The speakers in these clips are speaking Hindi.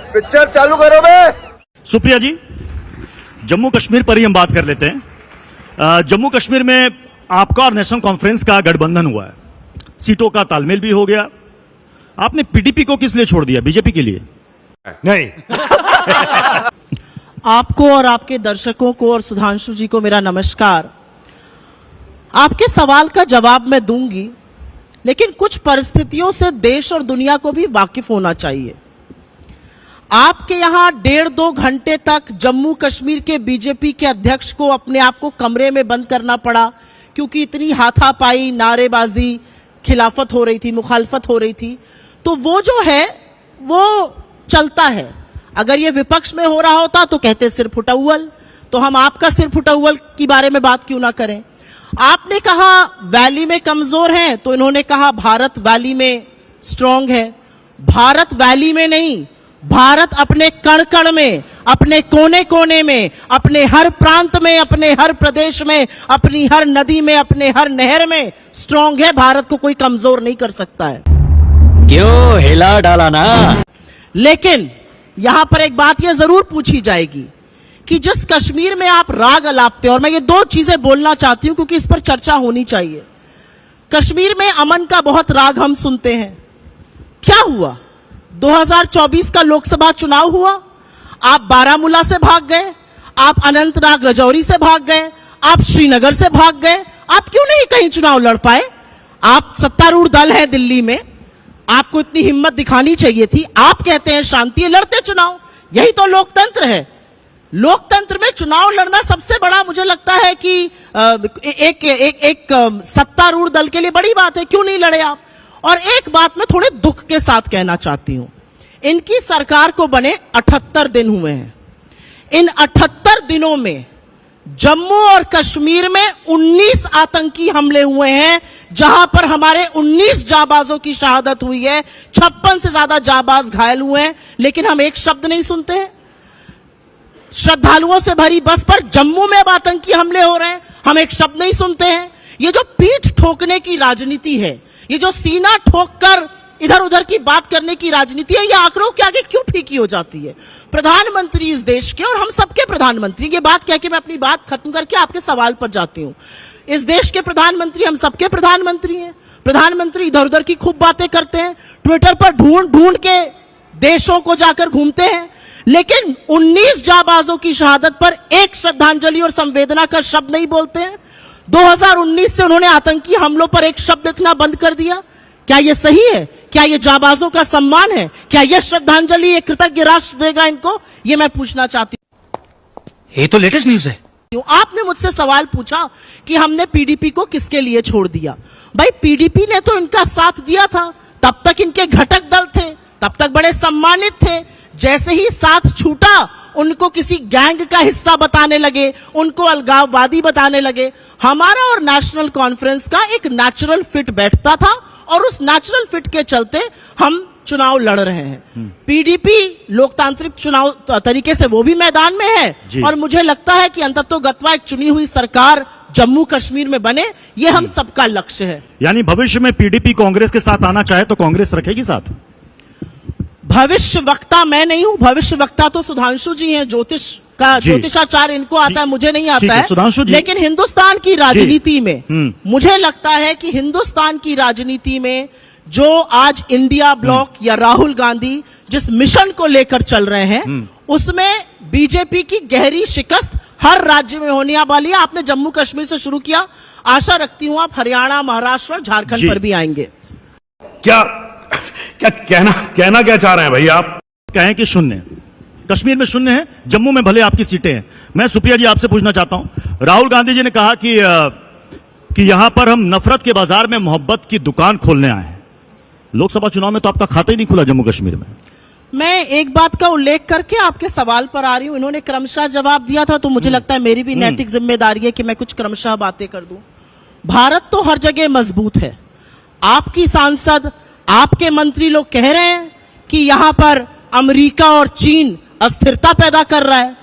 पिक्चर चालू करो बे। सुप्रिया जी, जम्मू कश्मीर पर ही हम बात कर लेते हैं। जम्मू कश्मीर में आपका और नेशनल कॉन्फ्रेंस का गठबंधन हुआ है, सीटों का तालमेल भी हो गया। आपने पीडीपी को किस लिए छोड़ दिया, बीजेपी के लिए? नहीं। आपको और आपके दर्शकों को और सुधांशु जी को मेरा नमस्कार। आपके सवाल का जवाब मैं दूंगी, लेकिन कुछ परिस्थितियों से देश और दुनिया को भी वाकिफ होना चाहिए। आपके यहां 1.5-2 घंटे तक जम्मू कश्मीर के बीजेपी के अध्यक्ष को अपने आप को कमरे में बंद करना पड़ा, क्योंकि इतनी हाथापाई, नारेबाजी, खिलाफत हो रही थी, मुखालफत हो रही थी। तो वो जो है वो चलता है। अगर ये विपक्ष में हो रहा होता तो कहते सिर फुटौल, तो हम आपका सिर फुटौल के बारे में बात क्यों ना करें। आपने कहा वैली में कमजोर हैं, तो इन्होंने कहा भारत वैली में स्ट्रांग है। भारत वैली में नहीं, भारत अपने कण कण में, अपने कोने कोने में, अपने हर प्रांत में, अपने हर प्रदेश में, अपनी हर नदी में, अपने हर नहर में स्ट्रांग है। भारत को कोई कमजोर नहीं कर सकता है। क्यों हिला डाला ना। लेकिन यहां पर एक बात यह जरूर पूछी जाएगी कि जिस कश्मीर में आप राग अलापते हैं, और मैं ये 2 चीजें बोलना चाहती हूं क्योंकि इस पर चर्चा होनी चाहिए। कश्मीर में अमन का बहुत राग हम सुनते हैं। क्या हुआ? 2024 का लोकसभा चुनाव हुआ, आप बारामूला से भाग गए, आप अनंतनाग राजौरी से भाग गए, आप श्रीनगर से भाग गए। आप क्यों नहीं कहीं चुनाव लड़ पाए? आप सत्तारूढ़ दल है दिल्ली में, आपको इतनी हिम्मत दिखानी चाहिए थी। आप कहते हैं शांति, लड़ते चुनाव। यही तो लोकतंत्र है। लोकतंत्र में चुनाव लड़ना सबसे बड़ा, मुझे लगता है कि एक सत्तारूढ़ दल के लिए बड़ी बात है। क्यों नहीं लड़े आप? और एक बात मैं थोड़े दुख के साथ कहना चाहती हूं, इनकी सरकार को बने 78 दिन हुए हैं। इन 78 दिनों में जम्मू और कश्मीर में 19 आतंकी हमले हुए हैं, जहां पर हमारे 19 जाबाजों की शहादत हुई है, 56 से ज्यादा जाबाज घायल हुए हैं। लेकिन हम एक शब्द नहीं सुनते हैं। श्रद्धालुओं से भरी बस पर जम्मू में अब आतंकी हमले हो रहे हैं, हम एक शब्द नहीं सुनते हैं। ये जो पीठ ठोकने की राजनीति है, ये जो सीना ठोककर इधर उधर की बात करने की राजनीति है, ये आंकड़ों के आगे क्यों फीकी हो जाती है? प्रधानमंत्री इस देश के, और हम सबके प्रधानमंत्री, ये बात कह के मैं अपनी बात खत्म करके आपके सवाल पर जाती हूं। इस देश के प्रधानमंत्री हम सबके प्रधानमंत्री हैं। प्रधानमंत्री इधर उधर की खूब बातें करते हैं, ट्विटर पर ढूंढ ढूंढ के देशों को जाकर घूमते हैं, लेकिन 19 जाबाजों की शहादत पर एक श्रद्धांजलि और संवेदना का शब्द नहीं बोलते हैं। 2019 से उन्होंने आतंकी हमलों पर एक शब्द लिखना बंद कर दिया। क्या यह सही है? क्या यह जाबाजों का सम्मान है? क्या यह श्रद्धांजलि एक कृतज्ञ राष्ट्र देगा इनको? यह मैं पूछना चाहती हूं। ये तो लेटेस्ट न्यूज है। आपने मुझसे सवाल पूछा कि हमने पीडीपी को किसके लिए छोड़ दिया। भाई, पीडीपी ने तो इनका साथ दिया था, तब तक इनके घटक दल थे, तब तक बड़े सम्मानित थे। जैसे ही साथ छूटा, उनको किसी गैंग का हिस्सा बताने लगे, उनको अलगाववादी बताने लगे। हमारा और नेशनल कॉन्फ्रेंस का एक नेचुरल फिट बैठता था, और उस नेचुरल फिट के चलते हम चुनाव लड़ रहे हैं। पीडीपी लोकतांत्रिक चुनाव तरीके से वो भी मैदान में है, और मुझे लगता है कि अंततोगत्वा एक चुनी हुई सरकार जम्मू कश्मीर में बने, ये हम सबका लक्ष्य है। यानी भविष्य में पीडीपी कांग्रेस के साथ आना चाहे तो कांग्रेस रखेगी साथ? भविष्य वक्ता मैं नहीं हूं, भविष्य वक्ता तो सुधांशु जी हैं। ज्योतिषाचार्य इनको आता है, मुझे नहीं आता है। सुधांशु जी, लेकिन हिंदुस्तान की राजनीति में मुझे लगता है कि हिंदुस्तान की राजनीति में जो आज इंडिया ब्लॉक या राहुल गांधी जिस मिशन को लेकर चल रहे हैं, उसमें बीजेपी की गहरी शिकस्त हर राज्य में होने वाली है। आपने जम्मू कश्मीर से शुरू किया, आशा रखती हूं आप हरियाणा, महाराष्ट्र और झारखंड पर भी आएंगे। क्या कहना क्या चाह रहे हैं भाई आप? कहें कि शून्य, कश्मीर में शून्य है, जम्मू में भले आपकी सीटें हैं। मैं सुप्रिया जी आपसे पूछना चाहता हूं, राहुल गांधी जी ने कहा कि यहां पर हम नफरत के बाजार में मोहब्बत की दुकान खोलने आए हैं। लोकसभा चुनाव में तो आपका खाता ही नहीं खुला जम्मू कश्मीर में। मैं एक बात का उल्लेख करके आपके सवाल पर आ रही हूं। इन्होंने क्रमशः जवाब दिया था, तो मुझे लगता है मेरी भी नैतिक जिम्मेदारी है कि मैं कुछ क्रमशः बातें कर दूं। भारत तो हर जगह मजबूत है। आपकी सांसद, आपके मंत्री लोग कह रहे हैं कि यहां पर अमेरिका और चीन अस्थिरता पैदा कर रहा है।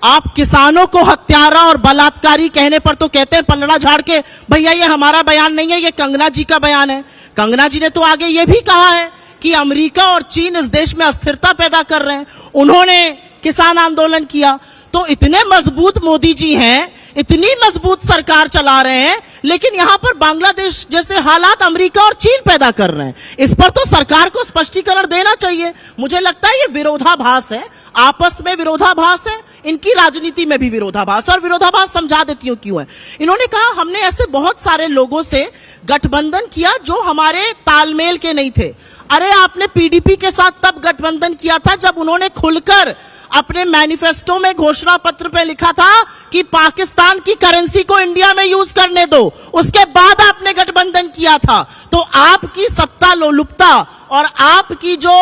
आप किसानों को हत्यारा और बलात्कारी कहने पर तो कहते हैं पलड़ा झाड़ के, भैया ये हमारा बयान नहीं है, ये कंगना जी का बयान है। कंगना जी ने तो आगे ये भी कहा है कि अमेरिका और चीन इस देश में अस्थिरता पैदा कर रहे हैं। उन्होंने किसान आंदोलन किया। तो इतने मजबूत मोदी जी हैं, इतनी मजबूत सरकार चला रहे हैं, लेकिन यहां पर बांग्लादेश जैसे हालात अमेरिका और चीन पैदा कर रहे हैं। इस पर तो सरकार को स्पष्टीकरण देना चाहिए। मुझे लगता है ये विरोधाभास है, आपस में विरोधाभास है, इनकी राजनीति में भी विरोधाभास है। और विरोधाभास समझा देती हूं क्यों है। इन्होंने कहा हमने ऐसे बहुत सारे लोगों से गठबंधन किया जो हमारे तालमेल के नहीं थे। अरे आपने पीडीपी के साथ तब गठबंधन किया था जब उन्होंने खुलकर अपने मैनिफेस्टो में घोषणा पत्र पे लिखा था कि पाकिस्तान की करेंसी को इंडिया में यूज करने दो। उसके बाद आपने गठबंधन किया था। तो आपकी सत्ता लोलुपता और आपकी जो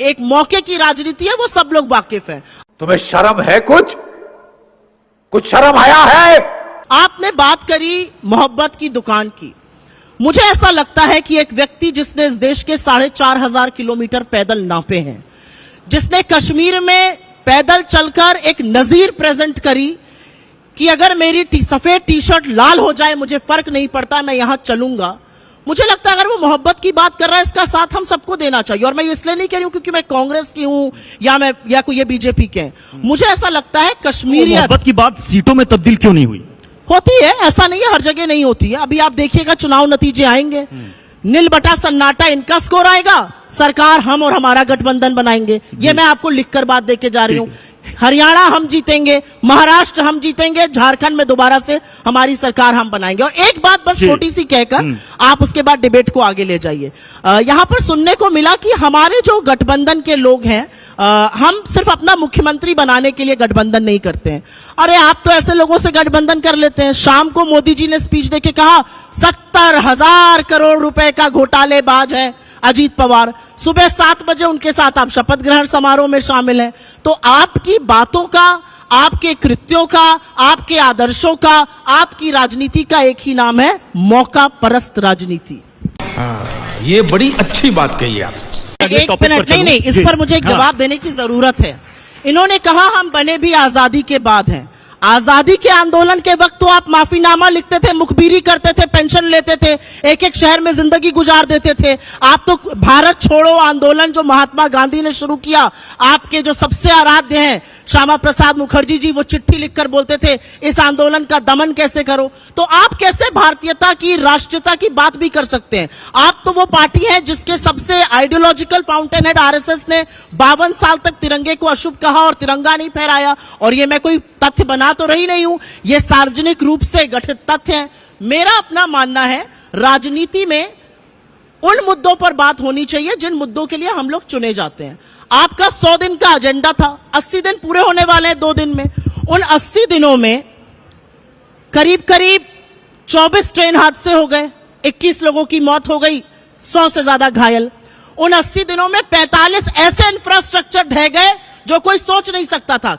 एक मौके की राजनीति है वो सब लोग वाकिफ है। तुम्हें शर्म है? कुछ शर्म आया है? आपने बात करी मोहब्बत की दुकान की। मुझे ऐसा लगता है कि एक व्यक्ति जिसने इस देश के 4,500 किलोमीटर पैदल नापे हैं, जिसने कश्मीर में पैदल चलकर एक नजीर प्रेजेंट करी कि अगर मेरी सफेद टी शर्ट लाल हो जाए मुझे फर्क नहीं पड़ता, मैं यहां चलूंगा। मुझे लगता है अगर वो मोहब्बत की बात कर रहा है, इसका साथ हम सबको देना चाहिए। और मैं इसलिए नहीं कह रही हूं क्योंकि मैं कांग्रेस की हूं या कोई ये बीजेपी के हैं। मुझे ऐसा लगता है कश्मीरियत मोहब्बत की बात सीटों में तब्दील क्यों नहीं हुई? होती है, ऐसा नहीं है हर जगह नहीं होती है। अभी आप देखिएगा चुनाव नतीजे आएंगे, नील बटा सन्नाटा इनका स्कोर आएगा, सरकार हम और हमारा गठबंधन बनाएंगे। ये मैं आपको लिखकर बात देके जा रही हूं। हरियाणा हम जीतेंगे, महाराष्ट्र हम जीतेंगे, झारखंड में दोबारा से हमारी सरकार हम बनाएंगे। और एक बात बस छोटी सी कहकर आप उसके बाद डिबेट को आगे ले जाइए। यहां पर सुनने को मिला कि हमारे जो गठबंधन के लोग हैं, हम सिर्फ अपना मुख्यमंत्री बनाने के लिए गठबंधन नहीं करते हैं। अरे आप तो ऐसे लोगों से गठबंधन कर लेते हैं। शाम को मोदी जी ने स्पीच देके कहा 70,000 करोड़ रुपए का घोटालेबाज है अजीत पवार। सुबह 7 बजे उनके साथ आप शपथ ग्रहण समारोह में शामिल हैं। तो आपकी बातों का, आपके कृत्यों का, आपके आदर्शों का, आपकी राजनीति का एक ही नाम है मौका परस्त राजनीति। ये बड़ी अच्छी बात कही आप। एक मिनट, नहीं, इस पर मुझे एक जवाब देने की जरूरत है। इन्होंने कहा हम बने भी आजादी के बाद हैं। आजादी के आंदोलन के वक्त तो आप माफीनामा लिखते थे, मुखबिरी करते थे, पेंशन लेते थे, एक एक शहर में जिंदगी गुजार देते थे। आप तो भारत छोड़ो आंदोलन जो महात्मा गांधी ने शुरू किया, आपके जो सबसे आराध्य हैं श्यामा प्रसाद मुखर्जी जी, वो चिट्ठी लिखकर बोलते थे इस आंदोलन का दमन कैसे करो। तो आप कैसे भारतीयता की, राष्ट्रीयता की बात भी कर सकते हैं? आप तो वो पार्टी है जिसके सबसे आइडियोलॉजिकल फाउंटेन हेड आरएसएस ने 52 साल तक तिरंगे को अशुभ कहा और तिरंगा नहीं फहराया। और ये मैं कोई तथ्य बना तो रही नहीं हूं, ये सार्वजनिक रूप से गठित तथ्य है। मेरा अपना मानना है राजनीति में उन मुद्दों पर बात होनी चाहिए जिन मुद्दों के लिए हम लोग चुने जाते हैं। आपका 100 दिन का एजेंडा था, 80 दिन पूरे होने वाले हैं 2 दिन में। उन 80 दिनों में करीब करीब 24 ट्रेन हादसे हो गए, 21 लोगों की मौत हो गई, 100 से ज्यादा घायल। उन 80 दिनों में 45 ऐसे इंफ्रास्ट्रक्चर ढह गए जो कोई सोच नहीं सकता था।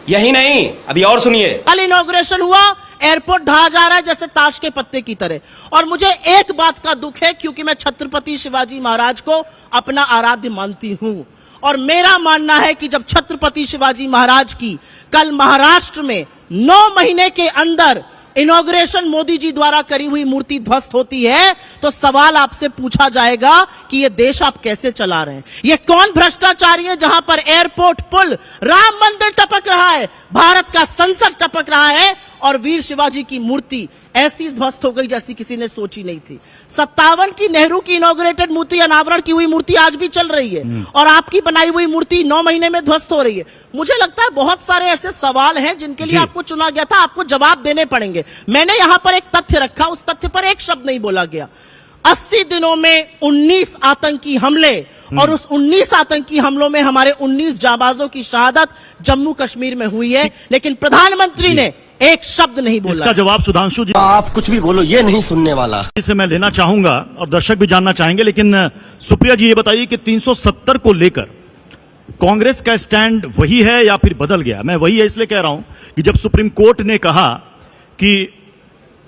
यही नहीं, अभी और सुनिए। कल इनॉग्रेशन हुआ, एयरपोर्ट ढहा जा रहा है जैसे ताश के पत्ते की तरह। और मुझे एक बात का दुख है क्योंकि मैं छत्रपति शिवाजी महाराज को अपना आराध्य मानती हूं। और मेरा मानना है कि जब छत्रपति शिवाजी महाराज की कल महाराष्ट्र में 9 महीने के अंदर इनॉग्रेशन मोदी जी द्वारा करी हुई मूर्ति ध्वस्त होती है, तो सवाल आपसे पूछा जाएगा कि ये देश आप कैसे चला रहे हैं? ये कौन भ्रष्टाचारी है जहां पर एयरपोर्ट, पुल, राम मंदिर टपक रहा है, भारत का संसद टपक रहा है और वीर शिवाजी की मूर्ति ऐसी ध्वस्त हो गई जैसी किसी ने सोची नहीं थी। 57 की नेहरू की इनॉग्रेटेड मूर्ति, अनावरण की हुई मूर्ति आज भी चल रही है और आपकी बनाई हुई मूर्ति 9 महीने में ध्वस्त हो रही है। मुझे लगता है बहुत सारे ऐसे सवाल हैं जिनके लिए आपको चुना गया था, आपको जवाब देने पड़ेंगे। मैंने यहां पर एक तथ्य रखा, उस तथ्य पर एक शब्द नहीं बोला गया। 80 दिनों में 19 आतंकी हमले और उस 19 आतंकी हमलों में हमारे 19 जाबाजों की शहादत जम्मू कश्मीर में हुई है, लेकिन प्रधानमंत्री ने एक शब्द नहीं बोला। इसका जवाब सुधांशु जी आप कुछ भी बोलो, ये नहीं सुनने वाला। से मैं लेना चाहूंगा और दर्शक भी जानना चाहेंगे। लेकिन सुप्रिया जी ये बताइए कि 370 को लेकर कांग्रेस का स्टैंड वही है या फिर बदल गया? मैं वही है इसलिए कह रहा हूं कि जब सुप्रीम कोर्ट ने कहा कि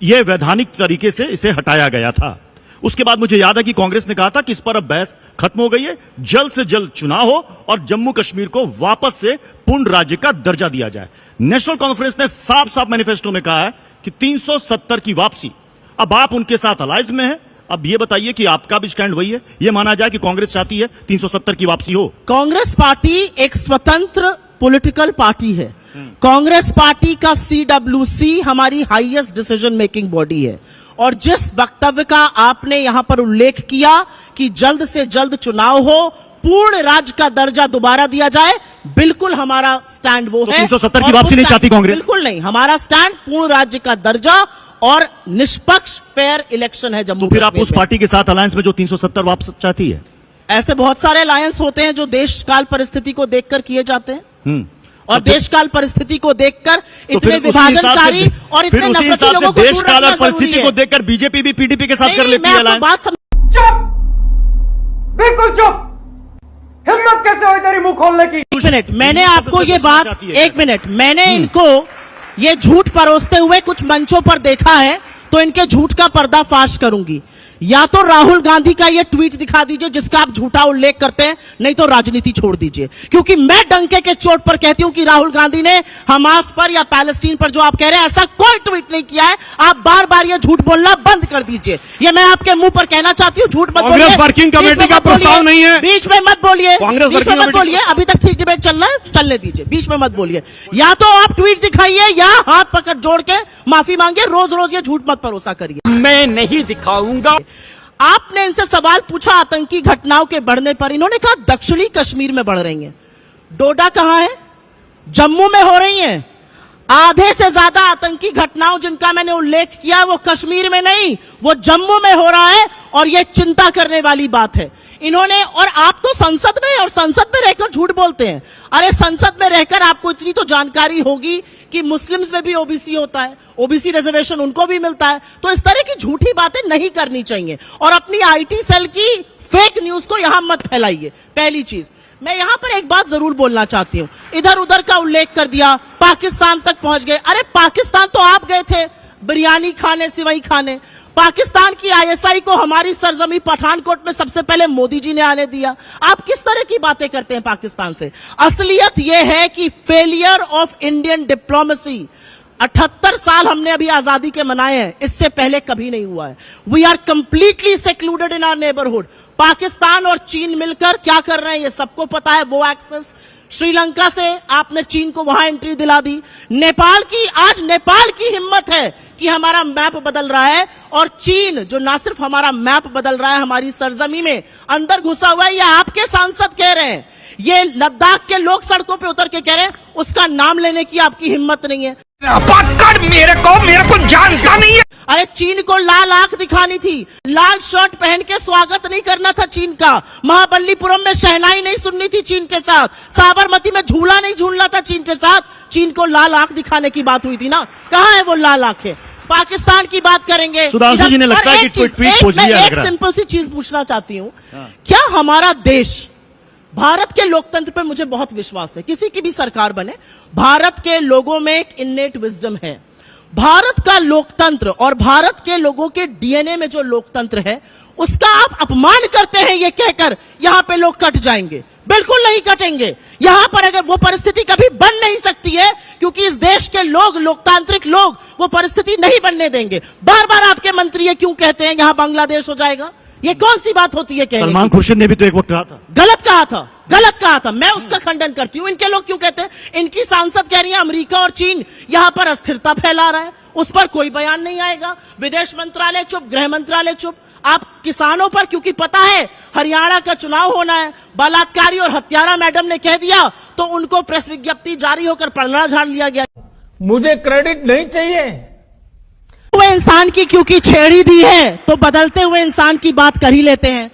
यह वैधानिक तरीके से इसे हटाया गया था, उसके बाद मुझे याद है कि कांग्रेस ने कहा था कि इस पर अब बहस खत्म हो गई है, जल्द से जल्द चुनाव हो और जम्मू कश्मीर को वापस से पूर्ण राज्य का दर्जा दिया जाए। नेशनल कॉन्फ्रेंस ने साफ साफ मैनिफेस्टो में कहा है कि 370 की वापसी। अब आप उनके साथ अलायंस में हैं, अब ये बताइए कि आपका भी स्टैंड वही है, ये माना जाए कि कांग्रेस चाहती है 370 की वापसी हो? कांग्रेस पार्टी एक स्वतंत्र पॉलिटिकल पार्टी है। कांग्रेस पार्टी का CWC हमारी हाईएस्ट डिसीजन मेकिंग बॉडी है, और जिस वक्तव्य का आपने यहां पर उल्लेख किया कि जल्द से जल्द चुनाव हो, पूर्ण राज्य का दर्जा दोबारा दिया जाए, बिल्कुल हमारा स्टैंड वो तो है। 370 की और वापसी उस नहीं चाहती कांग्रेस? बिल्कुल नहीं, हमारा स्टैंड पूर्ण राज्य का दर्जा और निष्पक्ष फेयर इलेक्शन है जम्मू तो फिर आप कश्मीर उस में। पार्टी के साथ अलायंस में जो 370 वापस चाहती है? ऐसे बहुत सारे अलायंस होते हैं जो देश काल परिस्थिति को देखकर किए जाते हैं, और तो फिर- देश काल परिस्थिति को देखकर तो इतने फिर उसी हिसाब विभाजनकारी से- और फिर इतने उसी नफरती हिसाब लोगों से को देश दूर काल रखना और परिस्थिति जरूरी को है। देखकर बीजेपी भी पीडीपी के साथ कर नहीं, लेती मैं है आपको अलायंस। बात समझ चुप, बिल्कुल चुप। हिम्मत कैसे हुई तेरी मुंह खोलने की? एक मिनट, मैंने हिंदू आपको सबसे ये बचना बात, चाहती है एक मिनट, मैंने इनको ये झूठ परोसते हुए कुछ मंचों पर देखा है, तो इनके झूठ का पर्दाफाश करूंगी। या तो राहुल गांधी का ये ट्वीट दिखा दीजिए जिसका आप झूठा उल्लेख करते हैं, नहीं तो राजनीति छोड़ दीजिए, क्योंकि मैं डंके के चोट पर कहती हूं कि राहुल गांधी ने हमास पर या पैलेस्टीन पर जो आप कह रहे हैं ऐसा कोई ट्वीट नहीं किया है। आप बार बार ये झूठ बोलना बंद कर दीजिए, ये मैं आपके मुंह पर कहना चाहती हूं। झूठ मत बोलिए। कांग्रेस वर्किंग बीच में कमेटी का मत बोलिए। प्रस्ताव नहीं है। बीच में मत बोलिए, कांग्रेस बीच में वर्किंग मत कमेटी- बोलिए, अभी तक ठीक डिबेट चल रहा है, चलने दीजिए, बीच में मत बोलिए। या तो आप ट्वीट दिखाइए या हाथ पकड़ जोड़ के माफी मांगिए, रोज रोज ये झूठ मत भरोसा करिए। मैं नहीं दिखाऊंगा। आपने इनसे सवाल पूछा आतंकी घटनाओं के बढ़ने पर, इन्होंने कहा दक्षिणी कश्मीर में बढ़ रही हैं। डोडा कहां है? जम्मू में हो रही हैं। आधे से ज्यादा आतंकी घटनाओं जिनका मैंने उल्लेख किया वो कश्मीर में नहीं, वो जम्मू में हो रहा है, और ये चिंता करने वाली बात है। इन्होंने, और आप तो संसद में और संसद में रहकर झूठ बोलते हैं। अरे संसद में रहकर आपको इतनी तो जानकारी होगी कि मुस्लिम्स में भी ओबीसी होता है, ओबीसी रिजर्वेशन उनको भी मिलता है। तो इस तरह की झूठी बातें नहीं करनी चाहिए, और अपनी आईटी सेल की फेक न्यूज को यहां मत फैलाइए। पहली चीज, मैं यहां पर एक बात जरूर बोलना चाहती हूं। इधर उधर का उल्लेख कर दिया, पाकिस्तान तक पहुंच गए। अरे पाकिस्तान तो आप गए थे बिरयानी खाने, सिवई खाने। पाकिस्तान की आईएसआई को हमारी सरजमी पठानकोट में सबसे पहले मोदी जी ने आने दिया। आप किस तरह की बातें करते हैं पाकिस्तान से? असलियत यह है कि फेलियर ऑफ इंडियन डिप्लोमेसी, 78 साल हमने अभी आजादी के मनाए हैं, इससे पहले कभी नहीं हुआ है। We are completely secluded in our neighbourhood. Pakistan और चीन मिलकर क्या कर रहे हैं ये सबको पता है। वो एक्सेस श्रीलंका से आपने चीन को वहां एंट्री दिला दी। नेपाल की, आज नेपाल की हिम्मत है कि हमारा मैप बदल रहा है, और चीन जो ना सिर्फ हमारा मैप बदल रहा है, हमारी सरजमी में अंदर घुसा हुआ है। ये आपके सांसद कह रहे हैं, ये लद्दाख के लोग सड़कों पे उतर के कह रहे हैं, उसका नाम लेने की आपकी हिम्मत नहीं है। पकड़ मेरे को जानता नहीं है। अरे चीन को लाल आंख दिखानी थी, लाल शर्ट पहन के स्वागत नहीं करना था चीन का। महाबलीपुरम में शहनाई नहीं सुननी थी चीन के साथ, साबरमती में झूला नहीं झूलना था चीन के साथ। चीन को लाल आंख दिखाने की बात हुई थी ना, कहां है वो लाल आंखें? पाकिस्तान की बात करेंगे। सुधांशु जी ने लगता है कि ट्वीट पोस्ट मैं लिया लग एक रहा है। सिंपल सी चीज पूछना चाहती हूं, क्या हमारा देश, भारत के लोकतंत्र पे मुझे बहुत विश्वास है, किसी की भी सरकार बने, भारत के लोगों में एक इन्नेट विजडम है। भारत का लोकतंत्र और भारत के लोगों के डीएनए में जो लोकतंत्र है, उसका आप अपमान करते हैं ये कहकर यहां पे लोग कट जाएंगे। बिल्कुल नहीं कटेंगे। यहां पर अगर वो परिस्थिति कभी बन नहीं सकती है, क्योंकि इस देश के लोग, लोकतांत्रिक लोग, वो परिस्थिति नहीं बनने देंगे। बार बार आपके मंत्री ये क्यों कहते हैं यहां बांग्लादेश हो जाएगा? ये कौन सी बात होती है कहने सलमान की? खुर्शीद ने भी तो एक वक्त कहा था। गलत कहा था, गलत कहा था, मैं उसका खंडन करती हूं। इनके लोग क्यों कहते हैं? इनकी सांसद कह रही है अमेरिका और चीन यहां पर अस्थिरता फैला रहा है, उस पर कोई बयान नहीं आएगा। विदेश मंत्रालय चुप, गृह मंत्रालय चुप। आप किसानों पर, क्योंकि पता है हरियाणा का चुनाव होना है, बलात्कारी और हत्यारा मैडम ने कह दिया तो उनको प्रेस विज्ञप्ति जारी होकर पलड़ा झाड़ लिया गया। मुझे क्रेडिट नहीं चाहिए। हुए इंसान की क्योंकि छेड़ी दी है तो बदलते हुए इंसान की बात कर ही लेते हैं।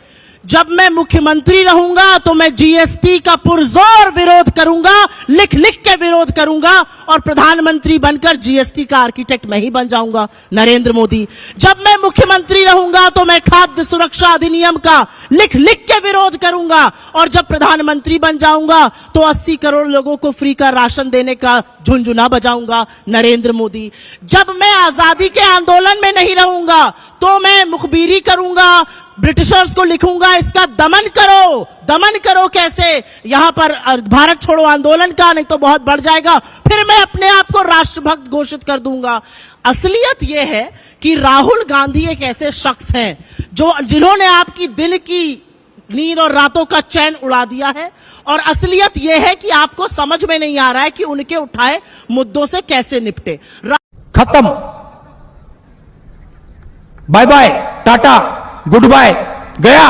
जब मैं मुख्यमंत्री रहूंगा तो मैं जीएसटी का पुरजोर विरोध करूंगा, लिख लिख के विरोध करूंगा, और प्रधानमंत्री बनकर जीएसटी का आर्किटेक्ट मैं ही बन जाऊंगा, नरेंद्र मोदी। जब मैं मुख्यमंत्री रहूंगा तो मैं खाद्य सुरक्षा अधिनियम का लिख लिख के विरोध करूंगा, और जब प्रधानमंत्री बन जाऊंगा तो 80 करोड़ लोगों को फ्री का राशन देने का झुनझुना बजाऊंगा, नरेंद्र मोदी। जब मैं आजादी के आंदोलन में नहीं रहूंगा तो मैं मुखबिरी करूंगा, ब्रिटिशर्स को लिखूंगा इसका दमन करो कैसे यहां पर भारत छोड़ो आंदोलन का, नहीं तो बहुत बढ़ जाएगा, फिर मैं अपने आप को राष्ट्रभक्त घोषित कर दूंगा। असलियत यह है कि राहुल गांधी एक ऐसे शख्स हैं जिन्होंने आपकी दिन की नींद और रातों का चैन उड़ा दिया है, और असलियत यह है कि आपको समझ में नहीं आ रहा है कि उनके उठाए मुद्दों से कैसे निपटे। खत्म, bye bye, tata, good bye, गया।